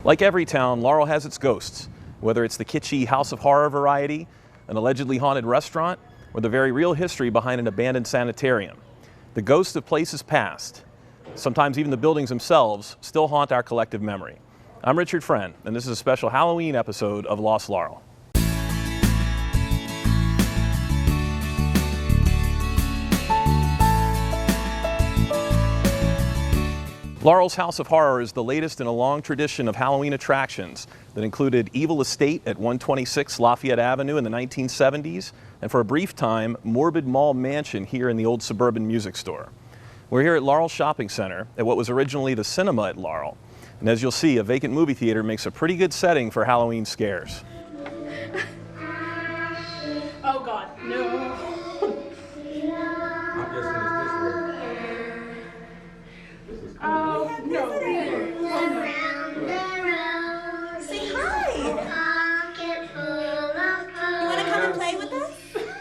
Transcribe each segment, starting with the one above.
Like every town, Laurel has its ghosts, whether it's the kitschy House of Horror variety, an allegedly haunted restaurant, or the very real history behind an abandoned sanitarium. The ghosts of places past, sometimes even the buildings themselves, still haunt our collective memory. I'm Richard Friend, and this is a special Halloween episode of Lost Laurel. Laurel's House of Horror is the latest in a long tradition of Halloween attractions that included Evil Estate at 126 Lafayette Avenue in the 1970s, and for a brief time, Morbid Mall Mansion here in the old suburban music store. We're here at Laurel Shopping Center at what was originally the cinema at Laurel. And as you'll see, a vacant movie theater makes a pretty good setting for Halloween scares. Oh God, no. Oh, no. Say hi. You want to come and play with us?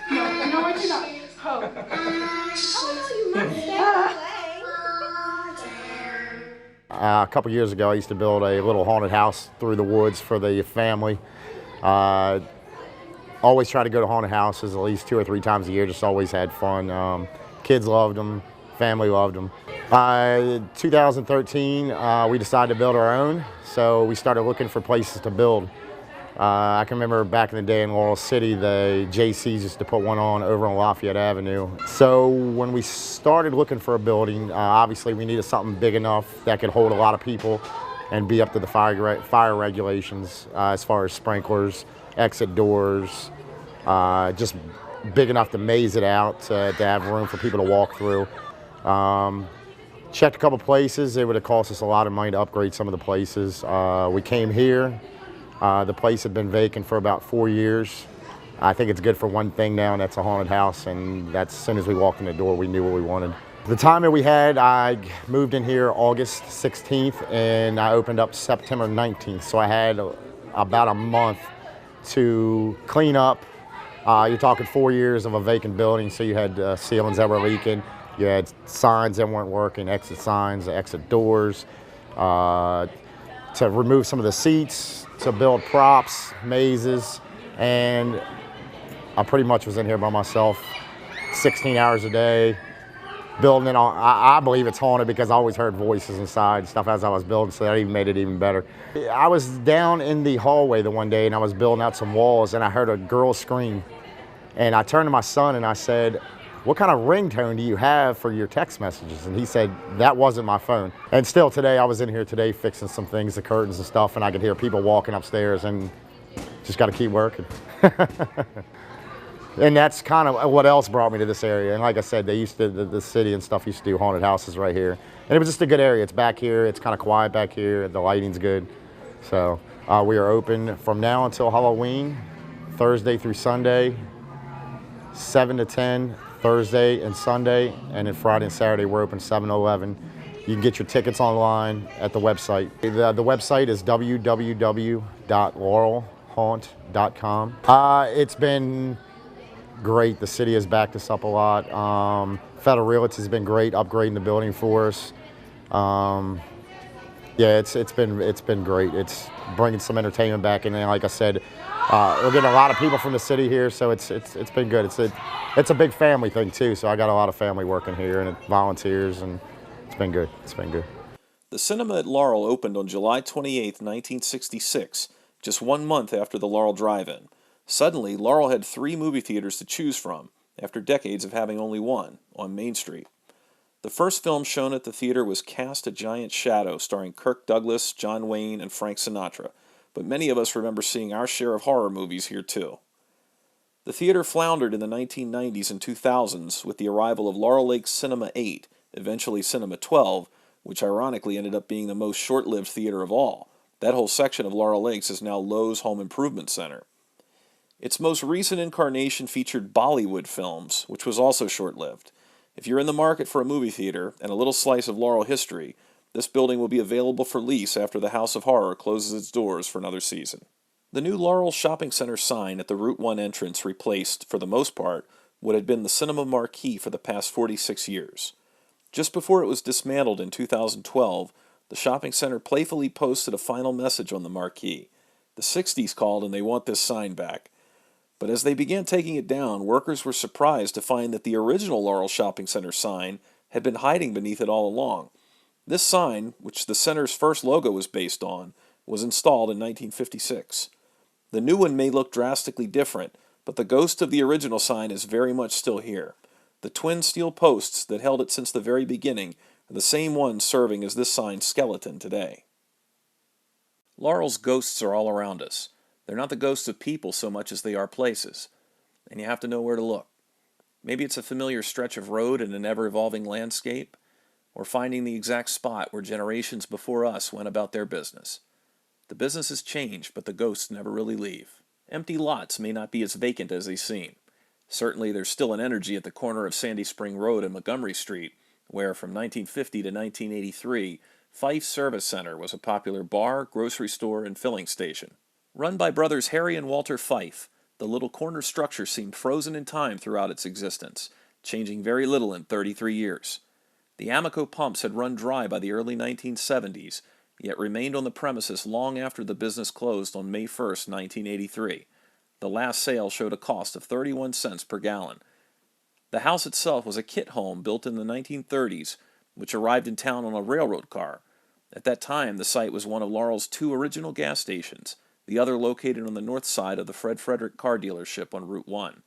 No, I do not. Oh. Oh, no, you must stay and play. A couple years ago, I used to build a little haunted house through the woods for the family. Always try to go to haunted houses at least 2 or 3 times a year, just always had fun. Kids loved them, family loved them. 2013, we decided to build our own, so we started looking for places to build. I can remember back in the day in Laurel City, the JCs used to put one on over on Lafayette Avenue. So when we started looking for a building, obviously we needed something big enough that could hold a lot of people and be up to the fire regulations as far as sprinklers, exit doors, just big enough to maze it out, to have room for people to walk through. Checked a couple places. It would have cost us a lot of money to upgrade some of the places. We came here. The place had been vacant for about 4 years. I think it's good for one thing now, and that's a haunted house, and that's as soon as we walked in the door, we knew what we wanted. The time that we had, I moved in here August 16th, and I opened up September 19th, so I had about a month to clean up. You're talking 4 years of a vacant building, so you had ceilings that were leaking. You had signs that weren't working, exit signs, exit doors, to remove some of the seats, to build props, mazes, and I pretty much was in here by myself 16 hours a day, building it on. I believe it's haunted because I always heard voices inside and stuff as I was building, so that even made it even better. I was down in the hallway the one day and I was building out some walls and I heard a girl scream. And I turned to my son and I said, "What kind of ringtone do you have for your text messages?" And he said, "That wasn't my phone." And still today, I was in here today fixing some things, the curtains and stuff, and I could hear people walking upstairs and just got to keep working. And that's kind of what else brought me to this area. And like I said, they used to, the city and stuff used to do haunted houses right here. And it was just a good area. It's back here. It's kind of quiet back here. The lighting's good. So we are open from now until Halloween, Thursday through Sunday, 7 to 10. Thursday and Sunday, and then Friday and Saturday we're open 7 to 11. You can get your tickets online at the website. The website is www.laurelhaunt.com. It's been great. The city has backed us up a lot. Federal Realty has been great upgrading the building for us. Yeah, it's been great. It's bringing some entertainment back, and then, like I said, we're getting a lot of people from the city here, so it's been good. It's a big family thing too, so I got a lot of family working here and volunteers, and it's been good. It's been good. The cinema at Laurel opened on July 28, 1966, just 1 month after the Laurel Drive-In. Suddenly, Laurel had 3 movie theaters to choose from, after decades of having only one, on Main Street. The first film shown at the theater was Cast a Giant Shadow, starring Kirk Douglas, John Wayne, and Frank Sinatra, but many of us remember seeing our share of horror movies here too. The theater floundered in the 1990s and 2000s with the arrival of Laurel Lake Cinema 8, eventually Cinema 12, which ironically ended up being the most short-lived theater of all. That whole section of Laurel Lakes is now Lowe's Home Improvement Center. Its most recent incarnation featured Bollywood Films, which was also short-lived. If you're in the market for a movie theater and a little slice of Laurel history, this building will be available for lease after the House of Horror closes its doors for another season. The new Laurel Shopping Center sign at the Route 1 entrance replaced, for the most part, what had been the cinema marquee for the past 46 years. Just before it was dismantled in 2012, The shopping center playfully posted a final message on the marquee. The 60s called and they want this sign back. But as they began taking it down, workers were surprised to find that the original Laurel Shopping Center sign had been hiding beneath it all along. This sign, which the center's first logo was based on, was installed in 1956. The new one may look drastically different, but the ghost of the original sign is very much still here. The twin steel posts that held it since the very beginning are the same ones serving as this sign's skeleton today. Laurel's ghosts are all around us. They're not the ghosts of people so much as they are places, and you have to know where to look. Maybe it's a familiar stretch of road in an ever-evolving landscape, or finding the exact spot where generations before us went about their business. The business has changed, but the ghosts never really leave. Empty lots may not be as vacant as they seem. Certainly there's still an energy at the corner of Sandy Spring Road and Montgomery Street, where from 1950 to 1983, Fyffe Service Center was a popular bar, grocery store, and filling station. Run by brothers Harry and Walter Fyffe, the little corner structure seemed frozen in time throughout its existence, changing very little in 33 years. The Amoco pumps had run dry by the early 1970s, yet remained on the premises long after the business closed on May 1, 1983. The last sale showed a cost of 31 cents per gallon. The house itself was a kit home built in the 1930s, which arrived in town on a railroad car. At that time, the site was one of Laurel's 2 original gas stations, the other located on the north side of the Fred Frederick car dealership on Route 1.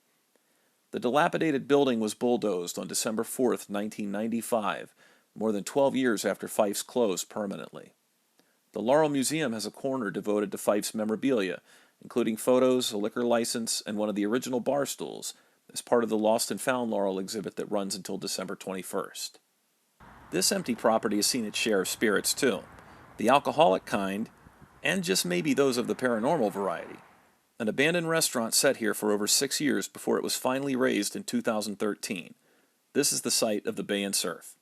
The dilapidated building was bulldozed on December 4, 1995, more than 12 years after Fyffe's closed permanently. The Laurel Museum has a corner devoted to Fyffe's memorabilia, including photos, a liquor license, and one of the original bar stools, as part of the Lost and Found Laurel exhibit that runs until December 21st. This empty property has seen its share of spirits too, the alcoholic kind, and just maybe those of the paranormal variety. An abandoned restaurant sat here for over 6 years before it was finally razed in 2013. This is the site of the Bay and Surf.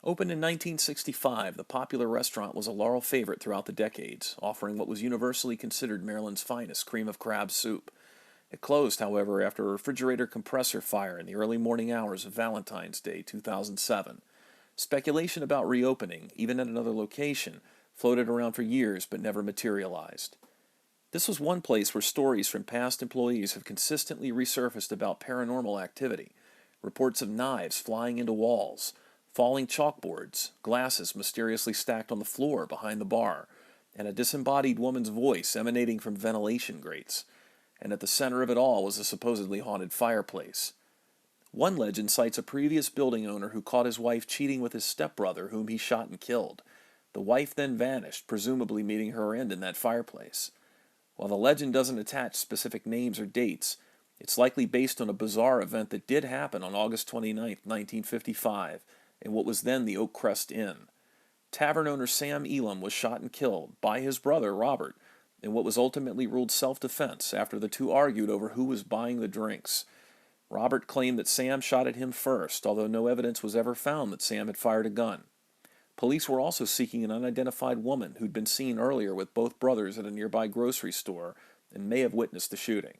Opened in 1965, the popular restaurant was a Laurel favorite throughout the decades, offering what was universally considered Maryland's finest cream of crab soup. It closed, however, after a refrigerator compressor fire in the early morning hours of Valentine's Day 2007. Speculation about reopening, even at another location, floated around for years but never materialized. This was one place where stories from past employees have consistently resurfaced about paranormal activity. Reports of knives flying into walls, falling chalkboards, glasses mysteriously stacked on the floor behind the bar, and a disembodied woman's voice emanating from ventilation grates. And at the center of it all was a supposedly haunted fireplace. One legend cites a previous building owner who caught his wife cheating with his stepbrother, whom he shot and killed. The wife then vanished, presumably meeting her end in that fireplace. While the legend doesn't attach specific names or dates, it's likely based on a bizarre event that did happen on August 29, 1955, in what was then the Oak Crest Inn. Tavern owner Sam Elam was shot and killed by his brother Robert in what was ultimately ruled self-defense after the two argued over who was buying the drinks. Robert claimed that Sam shot at him first, although no evidence was ever found that Sam had fired a gun. Police were also seeking an unidentified woman who'd been seen earlier with both brothers at a nearby grocery store and may have witnessed the shooting.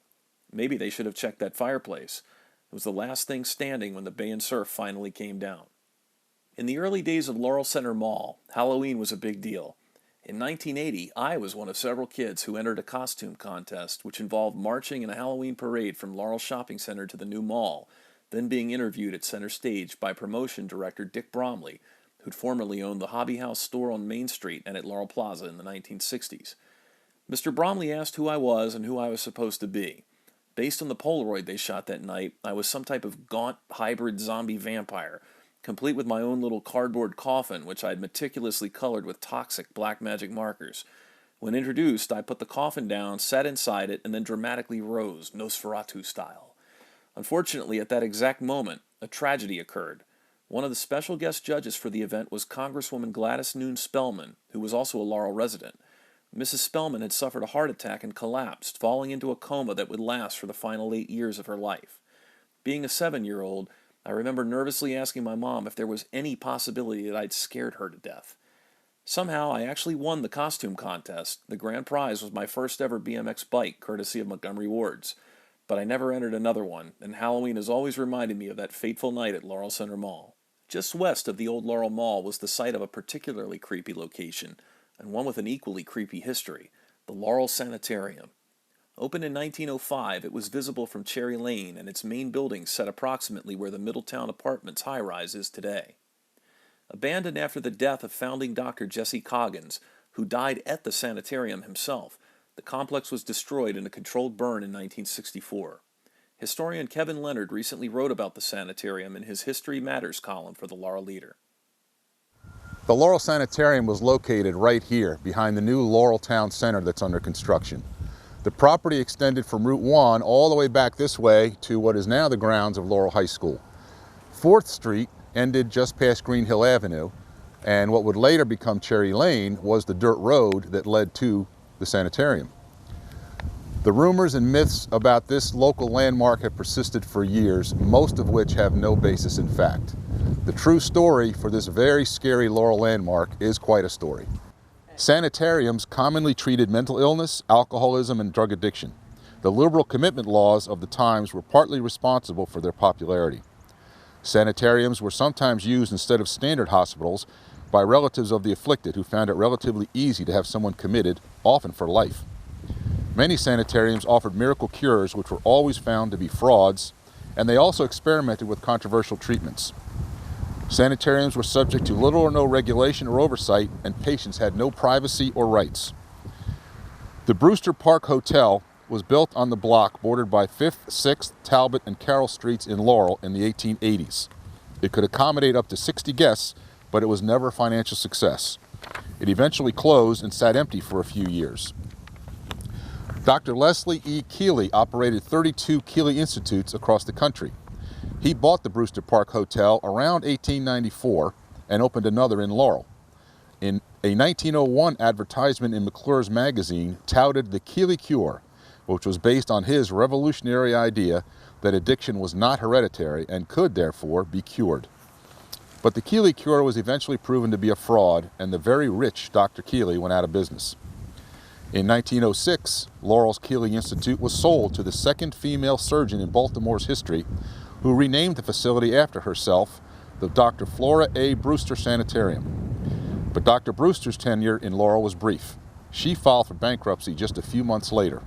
Maybe they should have checked that fireplace. It was the last thing standing when the Bay and Surf finally came down. In the early days of Laurel Centre Mall, Halloween was a big deal. In 1980, I was one of several kids who entered a costume contest which involved marching in a Halloween parade from Laurel Shopping Center to the new mall, then being interviewed at center stage by promotion director Dick Bromley, who'd formerly owned the Hobby House store on Main Street and at Laurel Plaza in the 1960s. Mr. Bromley asked who I was and who I was supposed to be. Based on the Polaroid they shot that night, I was some type of gaunt, hybrid zombie vampire, complete with my own little cardboard coffin, which I'd meticulously colored with toxic black magic markers. When introduced, I put the coffin down, sat inside it, and then dramatically rose, Nosferatu style. Unfortunately, at that exact moment, a tragedy occurred. One of the special guest judges for the event was Congresswoman Gladys Noon Spellman, who was also a Laurel resident. Mrs. Spellman had suffered a heart attack and collapsed, falling into a coma that would last for the final 8 years of her life. Being a 7-year-old, I remember nervously asking my mom if there was any possibility that I'd scared her to death. Somehow, I actually won the costume contest. The grand prize was my first ever BMX bike, courtesy of Montgomery Ward's. But I never entered another one, and Halloween has always reminded me of that fateful night at Laurel Centre Mall. Just west of the old Laurel Mall was the site of a particularly creepy location, and one with an equally creepy history, the Laurel Sanitarium. Opened in 1905, it was visible from Cherry Lane, and its main building set approximately where the Middletown Apartments high-rise is today. Abandoned after the death of founding Dr. Jesse Coggins, who died at the sanitarium himself, the complex was destroyed in a controlled burn in 1964. Historian Kevin Leonard recently wrote about the sanitarium in his History Matters column for the Laurel Leader. The Laurel Sanitarium was located right here behind the new Laurel Town Center that's under construction. The property extended from Route 1 all the way back this way to what is now the grounds of Laurel High School. 4th Street ended just past Green Hill Avenue, and what would later become Cherry Lane was the dirt road that led to the sanitarium. The rumors and myths about this local landmark have persisted for years, most of which have no basis in fact. The true story for this very scary Laurel landmark is quite a story. Sanitariums commonly treated mental illness, alcoholism, and drug addiction. The liberal commitment laws of the times were partly responsible for their popularity. Sanitariums were sometimes used instead of standard hospitals by relatives of the afflicted who found it relatively easy to have someone committed, often for life. Many sanitariums offered miracle cures which were always found to be frauds, and they also experimented with controversial treatments. Sanitariums were subject to little or no regulation or oversight, and patients had no privacy or rights. The Brewster Park Hotel was built on the block bordered by 5th, 6th, Talbot, and Carroll Streets in Laurel in the 1880s. It could accommodate up to 60 guests, but it was never a financial success. It eventually closed and sat empty for a few years. Dr. Leslie E. Keeley operated 32 Keeley Institutes across the country. He bought the Brewster Park Hotel around 1894 and opened another in Laurel. In a 1901 advertisement in McClure's magazine touted the Keeley Cure, which was based on his revolutionary idea that addiction was not hereditary and could therefore be cured. But the Keeley Cure was eventually proven to be a fraud, and the very rich Dr. Keeley went out of business. In 1906, Laurel's Keeley Institute was sold to the second female surgeon in Baltimore's history, who renamed the facility after herself, the Dr. Flora A. Brewster Sanitarium. But Dr. Brewster's tenure in Laurel was brief. She filed for bankruptcy just a few months later.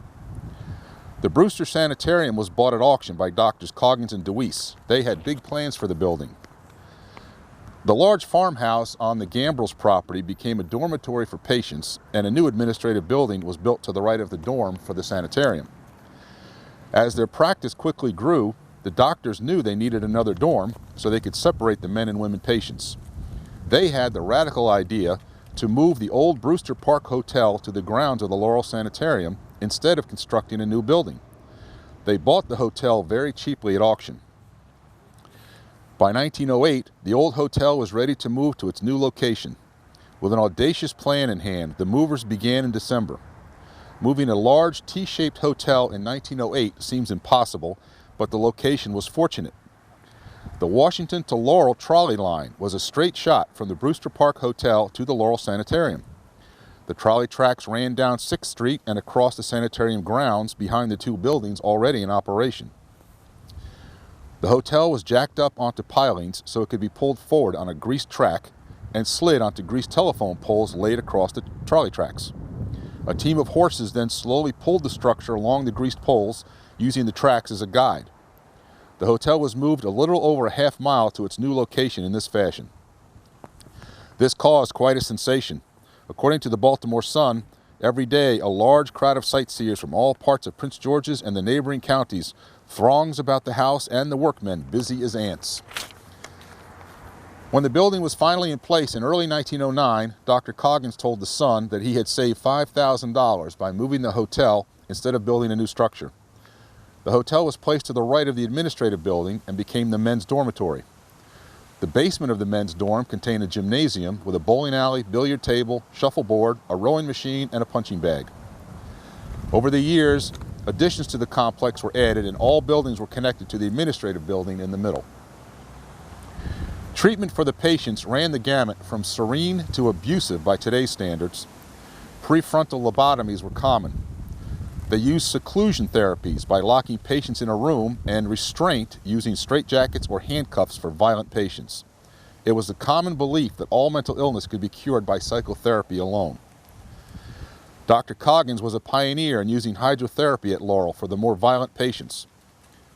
The Brewster Sanitarium was bought at auction by Drs. Coggins and DeWeese. They had big plans for the building. The large farmhouse on the Gambrels property became a dormitory for patients, and a new administrative building was built to the right of the dorm for the sanitarium. As their practice quickly grew, the doctors knew they needed another dorm so they could separate the men and women patients. They had the radical idea to move the old Brewster Park Hotel to the grounds of the Laurel Sanitarium instead of constructing a new building. They bought the hotel very cheaply at auction. By 1908, the old hotel was ready to move to its new location. With an audacious plan in hand, the movers began in December. Moving a large T-shaped hotel in 1908 seems impossible, but the location was fortunate. The Washington to Laurel trolley line was a straight shot from the Brewster Park Hotel to the Laurel Sanitarium. The trolley tracks ran down 6th Street and across the sanitarium grounds behind the two buildings already in operation. The hotel was jacked up onto pilings so it could be pulled forward on a greased track and slid onto greased telephone poles laid across the trolley tracks. A team of horses then slowly pulled the structure along the greased poles, using the tracks as a guide. The hotel was moved a little over a half mile to its new location in this fashion. This caused quite a sensation. According to the Baltimore Sun, every day a large crowd of sightseers from all parts of Prince George's and the neighboring counties throngs about the house and the workmen busy as ants. When the building was finally in place in early 1909, Dr. Coggins told the Sun that he had saved $5,000 by moving the hotel instead of building a new structure. The hotel was placed to the right of the administrative building and became the men's dormitory. The basement of the men's dorm contained a gymnasium with a bowling alley, billiard table, shuffleboard, a rowing machine, and a punching bag. Over the years, additions to the complex were added and all buildings were connected to the administrative building in the middle. Treatment for the patients ran the gamut from serene to abusive by today's standards. Prefrontal lobotomies were common. They used seclusion therapies by locking patients in a room and restraint using straitjackets or handcuffs for violent patients. It was the common belief that all mental illness could be cured by psychotherapy alone. Dr. Coggins was a pioneer in using hydrotherapy at Laurel for the more violent patients.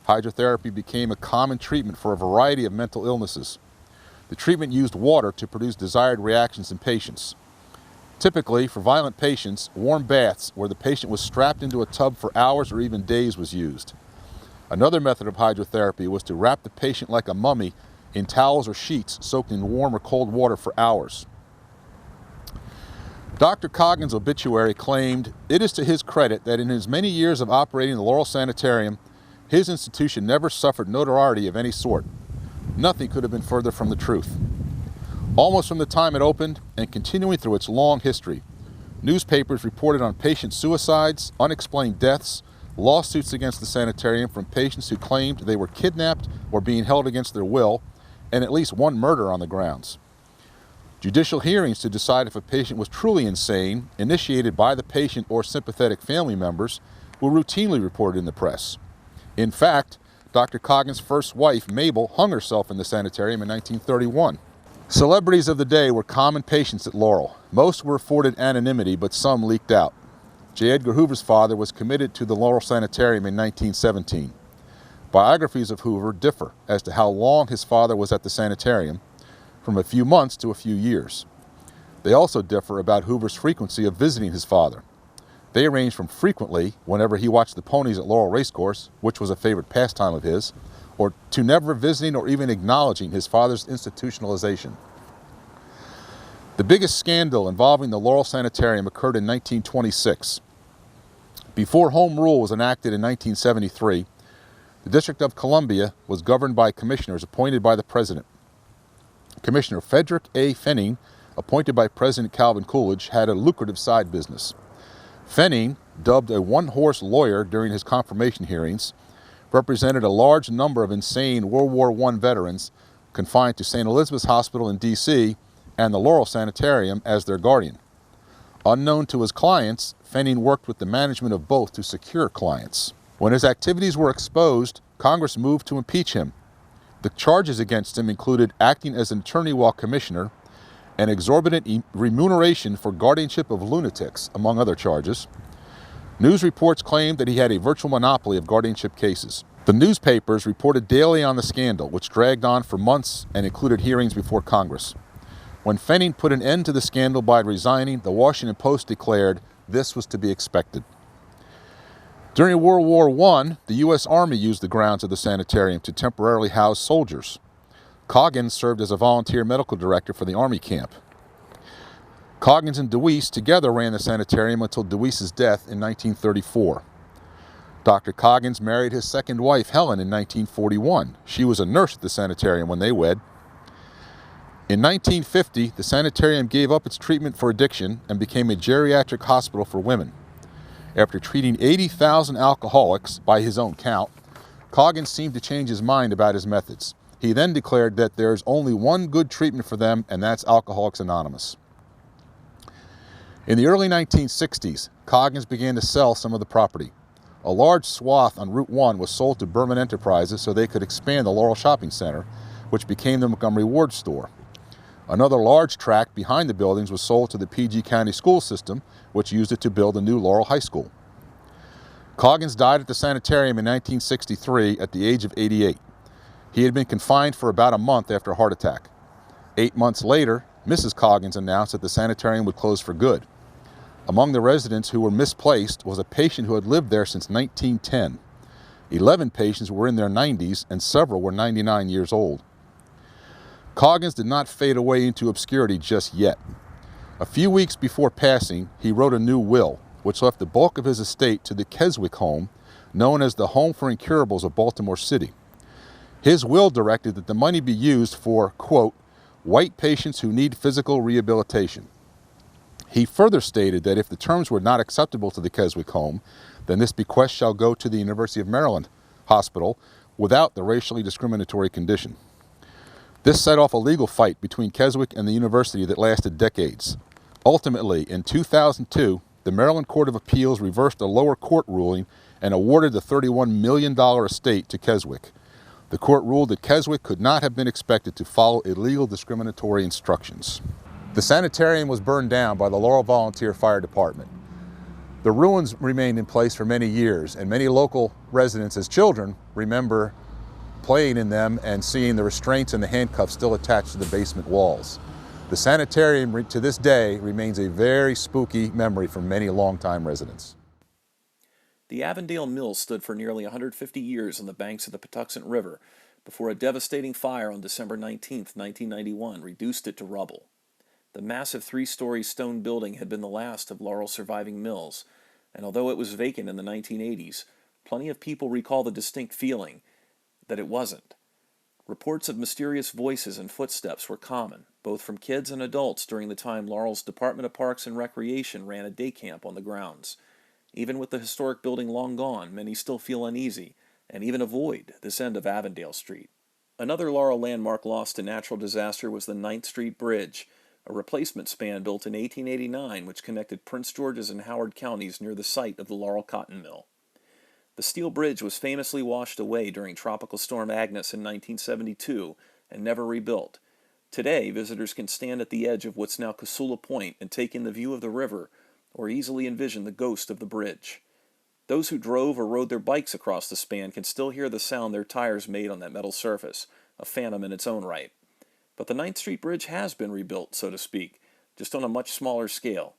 Hydrotherapy became a common treatment for a variety of mental illnesses. The treatment used water to produce desired reactions in patients. Typically, for violent patients, warm baths where the patient was strapped into a tub for hours or even days was used. Another method of hydrotherapy was to wrap the patient like a mummy in towels or sheets soaked in warm or cold water for hours. Dr. Coggins' obituary claimed, "It is to his credit that in his many years of operating the Laurel Sanitarium, his institution never suffered notoriety of any sort." Nothing could have been further from the truth. Almost from the time it opened and continuing through its long history, newspapers reported on patient suicides, unexplained deaths, lawsuits against the sanitarium from patients who claimed they were kidnapped or being held against their will, and at least one murder on the grounds. Judicial hearings to decide if a patient was truly insane, initiated by the patient or sympathetic family members, were routinely reported in the press. In fact, Dr. Coggins' first wife, Mabel, hung herself in the sanitarium in 1931. Celebrities of the day were common patients at Laurel. Most were afforded anonymity, but some leaked out. J. Edgar Hoover's father was committed to the Laurel Sanitarium in 1917. Biographies of Hoover differ as to how long his father was at the sanitarium, from a few months to a few years. They also differ about Hoover's frequency of visiting his father. They range from frequently, whenever he watched the ponies at Laurel Racecourse, which was a favorite pastime of his, or to never visiting or even acknowledging his father's institutionalization. The biggest scandal involving the Laurel Sanitarium occurred in 1926. Before Home Rule was enacted in 1973, the District of Columbia was governed by commissioners appointed by the President. Commissioner Frederick A. Fenning, appointed by President Calvin Coolidge, had a lucrative side business. Fenning, dubbed a one-horse lawyer during his confirmation hearings, represented a large number of insane World War I veterans confined to St. Elizabeth's Hospital in D.C. and the Laurel Sanitarium as their guardian. Unknown to his clients, Fenning worked with the management of both to secure clients. When his activities were exposed, Congress moved to impeach him. The charges against him included acting as an attorney while commissioner, an exorbitant remuneration for guardianship of lunatics, among other charges. News reports claimed that he had a virtual monopoly of guardianship cases. The newspapers reported daily on the scandal, which dragged on for months and included hearings before Congress. When Fenning put an end to the scandal by resigning, the Washington Post declared this was to be expected. During World War I, the U.S. Army used the grounds of the sanitarium to temporarily house soldiers. Coggins served as a volunteer medical director for the Army camp. Coggins and DeWeese together ran the sanitarium until DeWeese's death in 1934. Dr. Coggins married his second wife, Helen, in 1941. She was a nurse at the sanitarium when they wed. In 1950, the sanitarium gave up its treatment for addiction and became a geriatric hospital for women. After treating 80,000 alcoholics, by his own count, Coggins seemed to change his mind about his methods. He then declared that there's only one good treatment for them, and that's Alcoholics Anonymous. In the early 1960s, Coggins began to sell some of the property. A large swath on Route 1 was sold to Berman Enterprises so they could expand the Laurel Shopping Center, which became the Montgomery Ward store. Another large tract behind the buildings was sold to the PG County School System, which used it to build a new Laurel High School. Coggins died at the sanitarium in 1963 at the age of 88. He had been confined for about a month after a heart attack. 8 months later, Mrs. Coggins announced that the sanitarium would close for good. Among the residents who were misplaced was a patient who had lived there since 1910. 11 patients were in their 90s and several were 99 years old. Coggins did not fade away into obscurity just yet. A few weeks before passing, he wrote a new will, which left the bulk of his estate to the Keswick home, known as the Home for Incurables of Baltimore City. His will directed that the money be used for, quote, white patients who need physical rehabilitation. He further stated that if the terms were not acceptable to the Keswick home, then this bequest shall go to the University of Maryland Hospital without the racially discriminatory condition. This set off a legal fight between Keswick and the university that lasted decades. Ultimately, in 2002, the Maryland Court of Appeals reversed a lower court ruling and awarded the $31 million estate to Keswick. The court ruled that Keswick could not have been expected to follow illegal discriminatory instructions. The sanitarium was burned down by the Laurel Volunteer Fire Department. The ruins remained in place for many years, and many local residents as children remember playing in them and seeing the restraints and the handcuffs still attached to the basement walls. The sanitarium to this day remains a very spooky memory for many longtime residents. The Avondale Mill stood for nearly 150 years on the banks of the Patuxent River before a devastating fire on December 19, 1991, reduced it to rubble. The massive three-story stone building had been the last of Laurel's surviving mills, and although it was vacant in the 1980s, plenty of people recall the distinct feeling that it wasn't. Reports of mysterious voices and footsteps were common, both from kids and adults during the time Laurel's Department of Parks and Recreation ran a day camp on the grounds. Even with the historic building long gone, many still feel uneasy and even avoid this end of Avondale Street. Another Laurel landmark lost to natural disaster was the 9th Street Bridge, a replacement span built in 1889 which connected Prince George's and Howard counties near the site of the Laurel Cotton Mill. The steel bridge was famously washed away during Tropical Storm Agnes in 1972 and never rebuilt. Today, visitors can stand at the edge of what's now Casula Point and take in the view of the river, or easily envision the ghost of the bridge. Those who drove or rode their bikes across the span can still hear the sound their tires made on that metal surface, a phantom in its own right. But the 9th Street Bridge has been rebuilt, so to speak, just on a much smaller scale.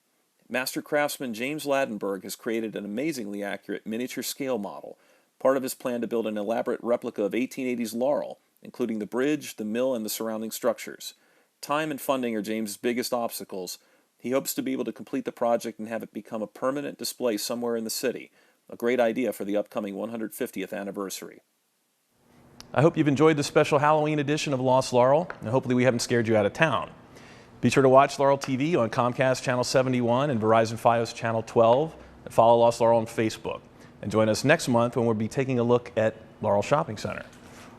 Master craftsman James Ladenburg has created an amazingly accurate miniature scale model, part of his plan to build an elaborate replica of 1880s Laurel, including the bridge, the mill, and the surrounding structures. Time and funding are James's biggest obstacles. He hopes to be able to complete the project and have it become a permanent display somewhere in the city, a great idea for the upcoming 150th anniversary. I hope you've enjoyed this special Halloween edition of Lost Laurel, and hopefully we haven't scared you out of town. Be sure to watch Laurel TV on Comcast Channel 71 and Verizon Fios Channel 12, and follow Lost Laurel on Facebook. And join us next month when we'll be taking a look at Laurel Shopping Center.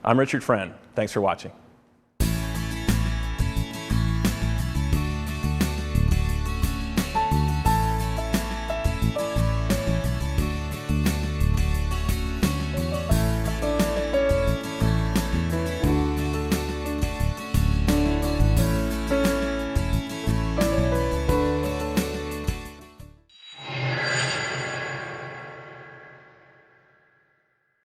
I'm Richard Friend. Thanks for watching.